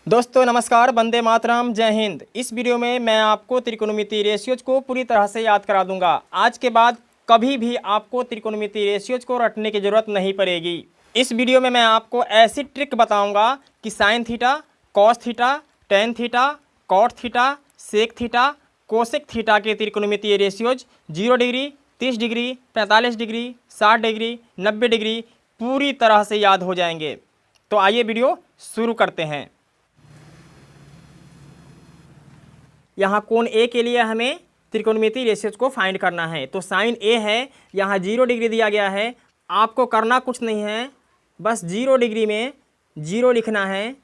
दोस्तों नमस्कार, वंदे मातरम, जय हिंद। इस वीडियो में मैं आपको त्रिकोणमितीय रेशियोज को पूरी तरह से याद करा दूंगा। आज के बाद कभी भी आपको त्रिकोणमितीय रेशियोज को रटने की ज़रूरत नहीं पड़ेगी। इस वीडियो में मैं आपको ऐसी ट्रिक बताऊंगा कि sine theta, cos theta, tan theta, cot theta, sec theta, cosec theta के त्रिकोणमितीय ratios 0 degree, 30 degree, 45 degree, 60 degree, 90 degree पूरी तरह से याद हो जाएंगे। तो आइए वीडियो शुरू करते हैं। यहाँ कोण ए के लिए हमें त्रिकोणमितीय रेशियोज को फाइंड करना है। तो साइन ए है, यहाँ 0 डिग्री दिया गया है। आपको करना कुछ नहीं है, बस 0 डिग्री में 0 लिखना है,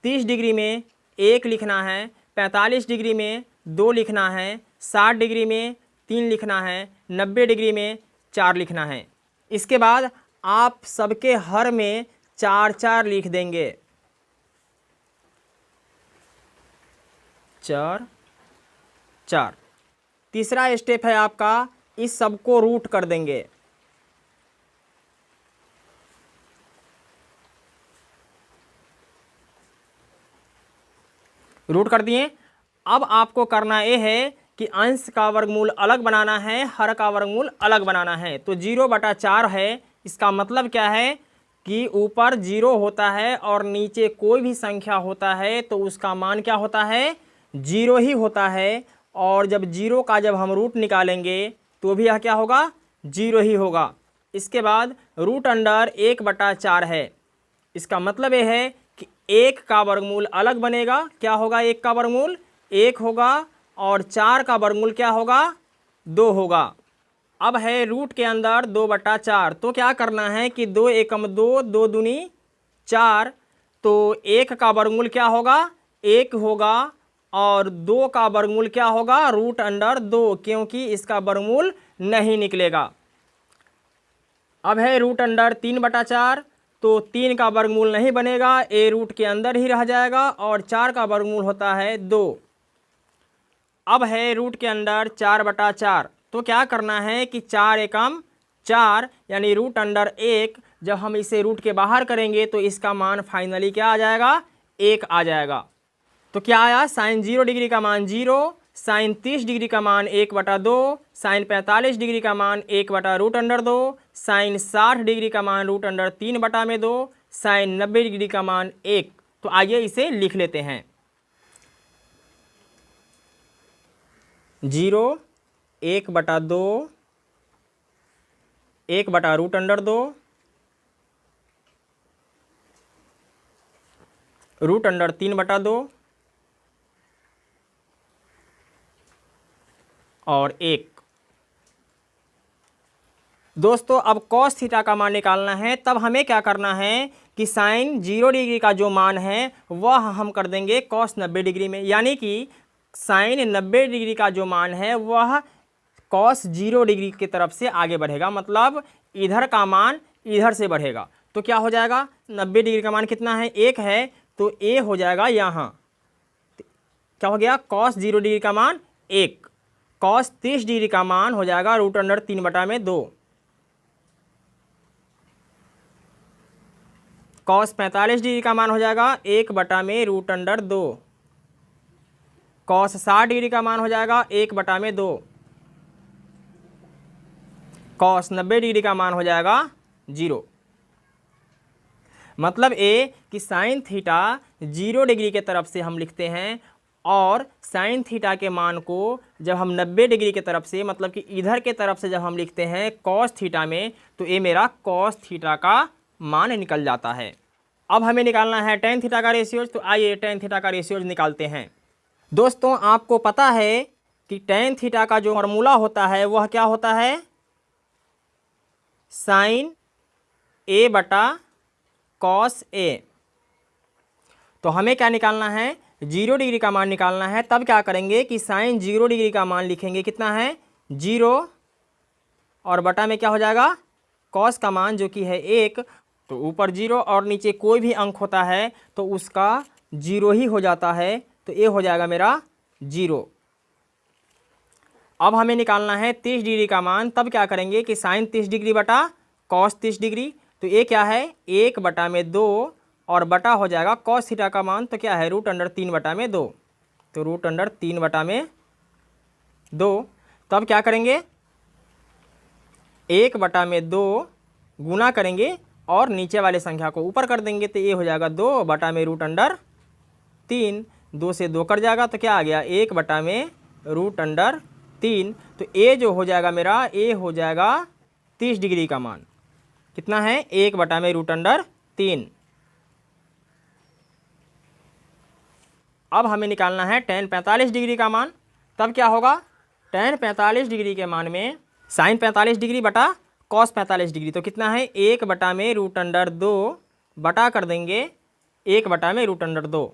30 डिग्री में 1 लिखना है, 45 डिग्री में 2 लिखना है, 60 डिग्री में 3 लिखना है, 90 डिग्री में 4 लिखना है। इसके बाद आप सबके हर में 4 लिख देंगे। 4। तीसरा स्टेप है आपका, इस सब को रूट कर देंगे। रूट कर दिए। अब आपको करना ये है कि अंश का वर्गमूल अलग बनाना है, हर का वर्गमूल अलग बनाना है। तो 0/4 है। इसका मतलब क्या है कि ऊपर 0 होता है और नीचे कोई भी संख्या होता है तो उसका मान क्या होता है, 0 ही होता है। और जब 0 का जब हम रूट निकालेंगे तो भी यह क्या होगा, 0 ही होगा। इसके बाद रूट अंडर 1/4 है। इसका मतलब ये है कि 1 का वर्गमूल अलग बनेगा। क्या होगा, 1 का वर्गमूल 1 होगा और 4 का वर्गमूल क्या होगा, 2 होगा। अब है रूट के अंदर 2/4। तो क्या करना है कि 2 एकम 2, 2 दूनी 4। तो 1 का वर्गमूल क्या होगा, 1 होगा और 2 का वर्गमूल क्या होगा, रूट अंडर 2, क्योंकि इसका वर्गमूल नहीं निकलेगा। अब है रूट अंडर 3/4। तो 3 का वर्गमूल नहीं बनेगा, ए रूट के अंदर ही रह जाएगा और 4 का वर्गमूल होता है 2। अब है रूट के अंदर 4/4। तो क्या करना है कि 4 एकम 4 यानी रूट अंडर 1। जब हम इसे रूट के बाहर करेंगे तो इसका मान फाइनली क्या आ जाएगा, 1 आ जाएगा। तो क्या आया, साइन 0 डिग्री का मान 0, साइन 30 डिग्री का मान 1/2, साइन 45 डिग्री का मान 1/√2, साइन 60 डिग्री का मान √3/2, साइन 90 डिग्री का मान 1। तो आइए इसे लिख लेते हैं। 0, 1/2, 1/√2, √3/2 और 1। दोस्तों अब कॉस थीटा का मान निकालना है। तब हमें क्या करना है कि साइन 0 डिग्री का जो मान है वह हम कर देंगे कॉस 90 डिग्री में। यानी कि साइन 90 डिग्री का जो मान है वह कॉस 0 डिग्री की तरफ से आगे बढ़ेगा, मतलब इधर का मान इधर से बढ़ेगा। तो क्या हो जाएगा, 90 डिग्री का मान कितना है, 1 है। तो ए हो जाएगा यहाँ, क्या हो गया, कॉस 0 डिग्री का मान 1। कॉस 30 डिग्री का मान हो जाएगा √3/2। कॉस 45 डिग्री का मान हो जाएगा 1/√2। कॉस 60 डिग्री का मान हो जाएगा 1/2। कॉस 90 डिग्री का मान हो जाएगा 0। मतलब ए कि साइन थीटा 0 डिग्री के तरफ से हम लिखते हैं और साइन थीटा के मान को जब हम 90 डिग्री के तरफ से, मतलब कि इधर के तरफ से जब हम लिखते हैं कॉस थीटा में, तो ये मेरा कॉस थीटा का मान निकल जाता है। अब हमें निकालना है टेन थीटा का रेशियोज। तो आइए टेन थीटा का रेशियोज निकालते हैं। दोस्तों आपको पता है कि टेन थीटा का जो फॉर्मूला होता है वह क्या होता है, साइन A/कॉस A। तो हमें क्या निकालना है, 0 डिग्री का मान निकालना है। तब क्या करेंगे कि साइन 0 डिग्री का मान लिखेंगे, कितना है 0, और बटा में क्या हो जाएगा, कॉस का मान जो कि है 1। तो ऊपर 0 और नीचे कोई भी अंक होता है तो उसका 0 ही हो जाता है। तो ये हो जाएगा मेरा 0। अब हमें निकालना है 30 डिग्री का मान। तब क्या करेंगे कि साइन 30 डिग्री बटा कॉस 30 डिग्री। तो ये क्या है, 1/2 और बटा हो जाएगा कॉस थीटा का मान, तो क्या है √3/2। तो √3/2। तो अब क्या करेंगे, 1/2 गुना करेंगे और नीचे वाले संख्या को ऊपर कर देंगे, तो ये हो जाएगा 2/√3। 2 से 2 कट जाएगा, तो क्या आ गया 1/√3। तो ए जो हो जाएगा मेरा, ए हो जाएगा 30 डिग्री का मान। कितना है, 1/√3। अब हमें निकालना है tan 45 डिग्री का मान। तब क्या होगा, tan 45 डिग्री के मान में sin 45 डिग्री बटा cos 45 डिग्री, तो कितना है 1/√2 बटा कर देंगे 1/√2।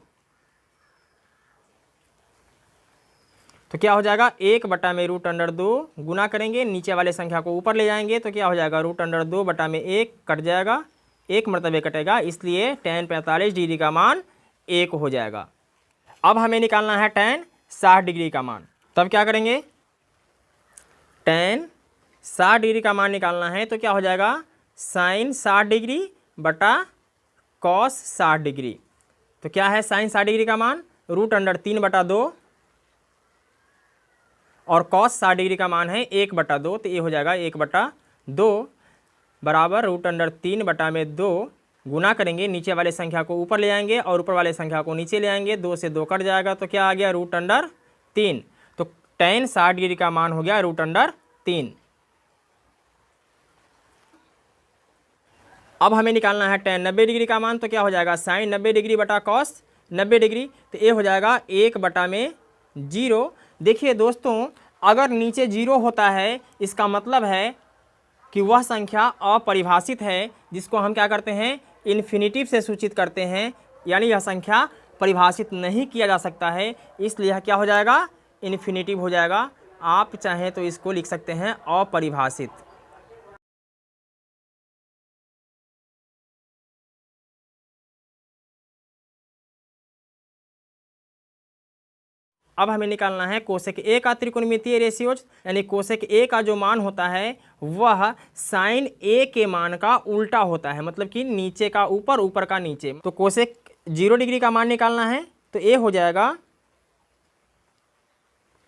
तो क्या हो जाएगा 1/√2 गुना करेंगे, नीचे वाले संख्या को ऊपर ले जाएंगे, तो क्या हो जाएगा √2/1 कट जाएगा, 1 मरतबे कटेगा, इसलिए tan 45 डिग्री का मान 1 हो जाएगा। अब हमें निकालना है tan 60 डिग्री का मान। तब क्या करेंगे, tan 60 डिग्री का मान निकालना है, तो क्या हो जाएगा sin 60 डिग्री बटा cos 60 डिग्री। तो क्या है sin 60 डिग्री का मान, √3/2 और cos 60 डिग्री का मान है 1/2, तो ये हो जाएगा 1/2 बराबर √3/2 गुना करेंगे, नीचे वाले संख्या को ऊपर ले आएंगे और ऊपर वाले संख्या को नीचे ले आएंगे, 2 से 2 कट जाएगा, तो क्या आ गया √3। तो tan 60 डिग्री का मान हो गया √3। अब हमें निकालना है tan 90 डिग्री का मान, तो क्या हो जाएगा sin 90 डिग्री बटा cos 90 डिग्री, तो ये हो जाएगा 1/0। देखिए दोस्तों, अगर नीचे 0 होता है, इसका मतलब है कि वह संख्या अपरिभाषित है, जिसको हम क्या करते हैं, इन्फिनिटिव से सूचित करते हैं, यानी यह संख्या परिभाषित नहीं किया जा सकता है, इसलिए यह क्या हो जाएगा, इन्फिनिटिव हो जाएगा। आप चाहें तो इसको लिख सकते हैं अपरिभाषित। अब हमें निकालना है कोसेक ए का त्रिकोणमितीय रेशियोज, यानी कोसेक ए का जो मान होता है वह साइन ए के मान का उल्टा होता है, मतलब कि नीचे का ऊपर, ऊपर का नीचे। तो कोसेक 0 डिग्री का मान निकालना है, तो ए हो जाएगा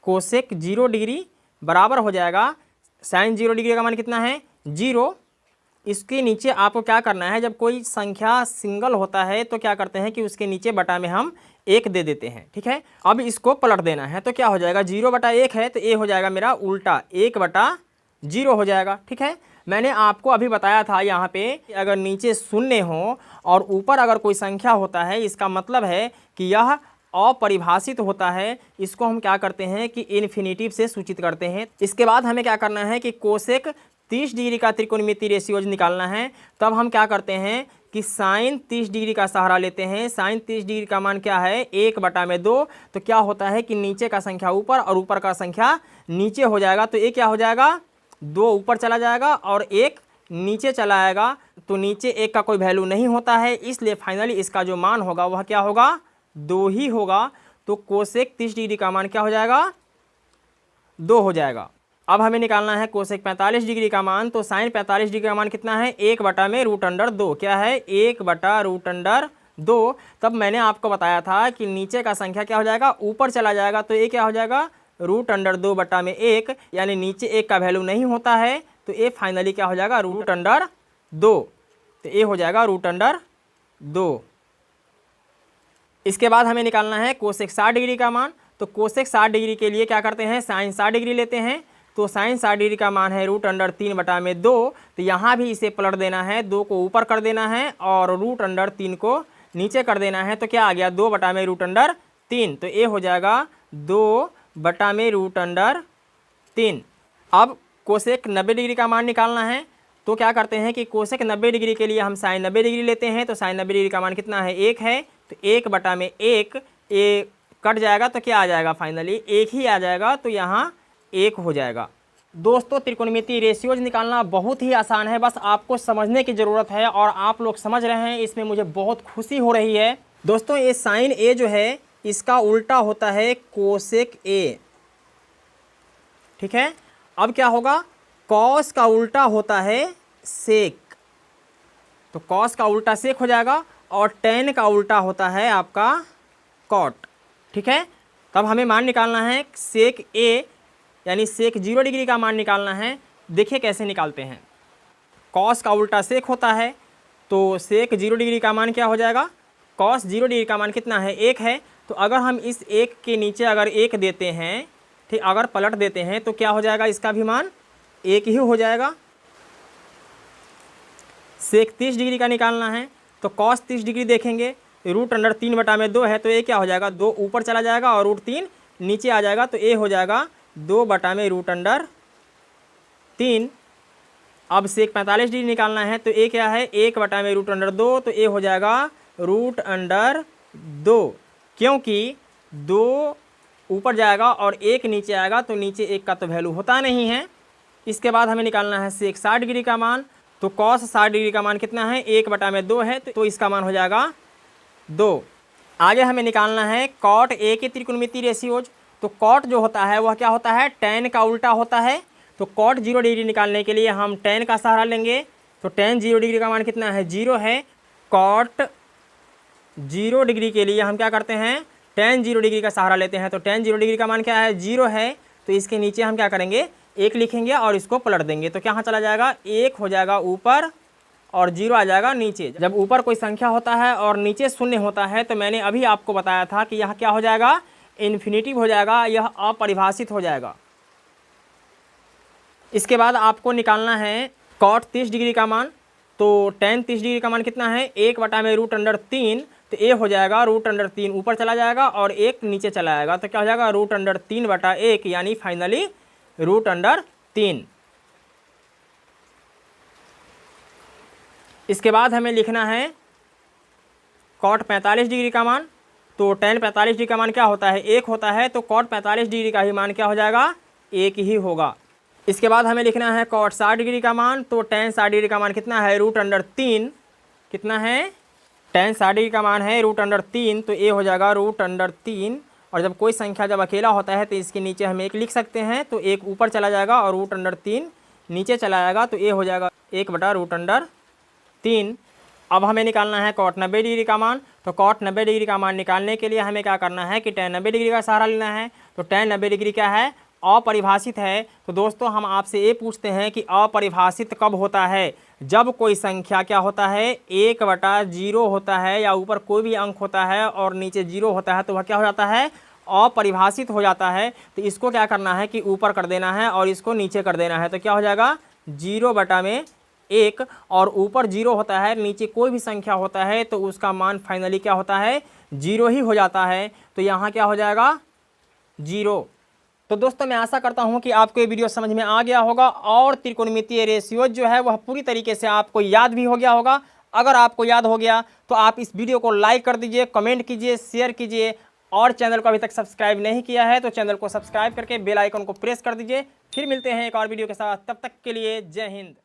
कोसेक 0 डिग्री बराबर हो जाएगा साइन 0 डिग्री का मान कितना है 0। इसके नीचे आपको क्या करना है, जब कोई संख्या सिंगल होता है तो क्या करते हैं कि उसके नीचे बटा में हम 1 दे देते हैं, ठीक है। अब इसको पलट देना है, तो क्या हो जाएगा 0/1 है, तो ये हो जाएगा मेरा उल्टा 1/0 हो जाएगा, ठीक है। मैंने आपको अभी बताया था यहाँ पे अगर नीचे शून्य हो और ऊपर अगर कोई संख्या होता है, इसका मतलब है कि यह अपरिभाषित होता है, इसको हम क्या करते हैं कि इन्फिनिटिव से सूचित करते हैं। इसके बाद हमें क्या करना है कि कोसेक 30 डिग्री का त्रिकोणमितीय रेशियोज निकालना है। तब हम क्या करते हैं कि साइन 30 डिग्री का सहारा लेते हैं। साइन 30 डिग्री का मान क्या है 1/2। तो क्या होता है कि नीचे का संख्या ऊपर और ऊपर का संख्या नीचे हो जाएगा, तो ये क्या हो जाएगा 2 ऊपर चला जाएगा और 1 नीचे चला आएगा, तो नीचे 1 का कोई वैल्यू नहीं होता है, इसलिए फाइनली इसका जो मान होगा वह क्या होगा 2 ही होगा। तो कोसेक 30 डिग्री का मान क्या हो जाएगा 2 हो जाएगा। अब हमें निकालना है कोसेक 45 डिग्री का मान। तो साइन 45 डिग्री का मान कितना है 1/√2। क्या है 1/√2। तब मैंने आपको बताया था कि नीचे का संख्या क्या हो जाएगा ऊपर चला जाएगा, तो ये क्या हो जाएगा √2/1, यानी नीचे 1 का वैल्यू नहीं होता है, तो ये फाइनली क्या हो जाएगा √2। तो ये हो जाएगा √2। इसके बाद हमें निकालना है कोसेक 60 डिग्री का मान। तो कोसेक 60 डिग्री के लिए क्या करते हैं साइन 60 डिग्री लेते हैं। तो साइन 60 डिग्री का मान है √3/2। तो यहाँ भी इसे पलट देना है, 2 को ऊपर कर देना है और √3 को नीचे कर देना है, तो क्या आ गया 2/√3। तो ये हो जाएगा 2/√3। अब कोसेक 90 डिग्री का मान निकालना है। तो क्या करते हैं कि कोसेक 90 डिग्री के लिए हम साइन 90 डिग्री लेते हैं। तो साइन 90 डिग्री का मान कितना है 1 है, तो 1/1 ये कट जाएगा, तो क्या आ जाएगा फाइनली 1 ही आ जाएगा, तो यहाँ 1 हो जाएगा। दोस्तों त्रिकोणमितीय रेशियोज निकालना बहुत ही आसान है, बस आपको समझने की ज़रूरत है और आप लोग समझ रहे हैं, इसमें मुझे बहुत खुशी हो रही है। दोस्तों ये साइन ए जो है इसका उल्टा होता है कोसेक ए, ठीक है। अब क्या होगा कॉस का उल्टा होता है सेक, तो कॉस का उल्टा सेक हो जाएगा और tan का उल्टा होता है आपका cot, ठीक है। तब हमें मान निकालना है सेक A यानी सेक 0 डिग्री का मान निकालना है। देखिए कैसे निकालते हैं। कॉस का उल्टा सेक होता है, तो सेक 0 डिग्री का मान क्या हो जाएगा, कॉस 0 डिग्री का मान कितना है, 1 है। तो अगर हम इस 1 के नीचे अगर 1 देते हैं, ठीक, अगर पलट देते हैं तो क्या हो जाएगा, इसका भी मान 1 ही हो जाएगा। सेक 30 डिग्री का निकालना है, तो कॉस 30 डिग्री देखेंगे, √3/2 है, तो ये क्या हो जाएगा, 2 ऊपर चला जाएगा और √3 नीचे आ जाएगा, तो ये हो जाएगा 2/√3। अब सेक 45 डिग्री निकालना है, तो ये क्या है, 1/√2, तो ये हो जाएगा √2, क्योंकि 2 ऊपर जाएगा और 1 नीचे आएगा, तो नीचे 1 का तो वैल्यू होता नहीं है। इसके बाद हमें निकालना है सेक 60 डिग्री का मान, तो कॉस 60 डिग्री का मान कितना है, 1/2 है, तो इसका मान हो जाएगा 2। आगे हमें निकालना है कॉट A के त्रिकोणमितीय रेशियोज। तो कॉट जो होता है वह क्या होता है, tan का उल्टा होता है। तो कॉट 0 डिग्री निकालने के लिए हम tan का सहारा लेंगे। तो tan 0 डिग्री का मान कितना है, 0 है। कॉट 0 डिग्री के लिए हम क्या करते हैं, tan 0 डिग्री का सहारा लेते हैं। तो tan 0 डिग्री का मान क्या है, 0 है। तो इसके नीचे हम क्या करेंगे, 1 लिखेंगे और इसको पलट देंगे, तो क्या चला जाएगा, 1 हो जाएगा ऊपर और 0 आ जाएगा नीचे। जब ऊपर कोई संख्या होता है और नीचे शून्य होता है, तो मैंने अभी आपको बताया था कि यह क्या हो जाएगा, इन्फिनिटिव हो जाएगा, यह अपरिभाषित हो जाएगा। इसके बाद आपको निकालना है कॉट 30 डिग्री का मान। तो tan 30 डिग्री का मान कितना है, 1/√3, तो ये हो जाएगा √3 ऊपर चला जाएगा और 1 नीचे चला जाएगा, तो क्या हो जाएगा, √3/1, यानी फाइनली √3। इसके बाद हमें लिखना है कॉट 45 डिग्री का मान। तो tan 45 डिग्री का मान क्या होता है, 1 होता है। तो कॉट 45 डिग्री का ही मान क्या हो जाएगा, 1 ही होगा। इसके बाद हमें लिखना है कॉट 60 डिग्री का मान। तो tan 60 डिग्री का मान कितना है, √3, कितना है, tan 60 डिग्री का मान है √3, तो ये हो जाएगा √3। और जब कोई संख्या जब अकेला होता है तो इसके नीचे हम 1 लिख सकते हैं, तो 1 ऊपर चला जाएगा और √3 नीचे चला जाएगा, तो ये हो जाएगा 1/√3। अब हमें निकालना है कॉट 90 डिग्री का मान। तो कॉट 90 डिग्री का मान निकालने के लिए हमें क्या करना है कि tan 90 डिग्री का सहारा लेना है। तो tan 90 डिग्री क्या है, अपरिभाषित है। तो दोस्तों हम आपसे ये पूछते हैं कि अपरिभाषित कब होता है, जब कोई संख्या क्या होता है, 1/0 होता है या ऊपर कोई भी अंक होता है और नीचे 0 होता है, तो वह क्या हो जाता है, अपरिभाषित हो जाता है। तो इसको क्या करना है कि ऊपर कर देना है और इसको नीचे कर देना है, तो क्या हो जाएगा, 0/1। और ऊपर 0 होता है, नीचे कोई भी संख्या होता है, तो उसका मान फाइनली क्या होता है, 0 ही हो जाता है। तो यहाँ क्या हो जाएगा, 0। तो दोस्तों मैं आशा करता हूँ कि आपको ये वीडियो समझ में आ गया होगा और त्रिकोणमितीय रेशियोज जो है वह पूरी तरीके से आपको याद भी हो गया होगा। अगर आपको याद हो गया तो आप इस वीडियो को लाइक कर दीजिए, कमेंट कीजिए, शेयर कीजिए, और चैनल को अभी तक सब्सक्राइब नहीं किया है तो चैनल को सब्सक्राइब करके बेल आइकन को प्रेस कर दीजिए। फिर मिलते हैं एक और वीडियो के साथ, तब तक के लिए जय हिंद।